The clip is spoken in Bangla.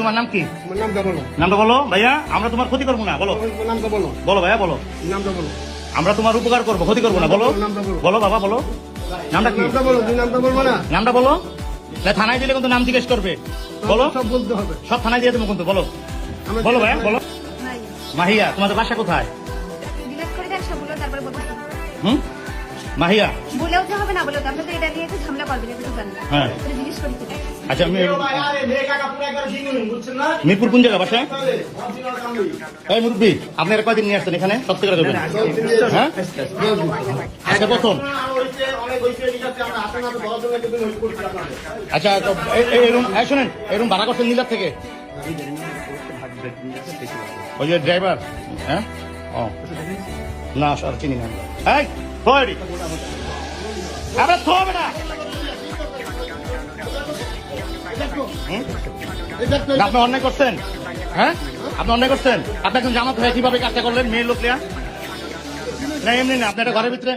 তোমার নাম কি? নামটা বলো ভাইয়া, আমরা তোমার ক্ষতি করবো না। বলো বলো ভাইয়া, বলো। আমরা তোমার উপকার করবো, ক্ষতি করবো না। বলো বলো বাবা, বলো নামটা কি? নামটা বলো। থানায় দিলে কিন্তু নাম জিজ্ঞেস করবে। বলো, সব থানায় দিয়ে দেবো কিন্তু। বলো বলো ভাইয়া, বলো। মাহিয়া, তোমাদের বাসা কোথায়? হুম, মাহিয়া হ্যাঁ। আচ্ছা, মিরপুর কোন জায়গা বাসা? এই মুরব্বী, আপনারা কয়দিন নিয়ে আসছেন এখানে? সব থেকে দেবেন হ্যাঁ? আচ্ছা, প্রথম। আচ্ছা, শোনেন, এরকম ভাড়া করছেন নীলার থেকে? ওই যে ড্রাইভার, হ্যাঁ? ও না, সর চিনি না। এই আপনি অন্যায় করছেন, হ্যাঁ? আপনি অন্যায় করছেন। আপনি একজন জামাত হয়ে কিভাবে কাজটা করলেন? মেয়ের লোক নেয়া না, এমনি না। আপনি একটা ঘরের ভিতরে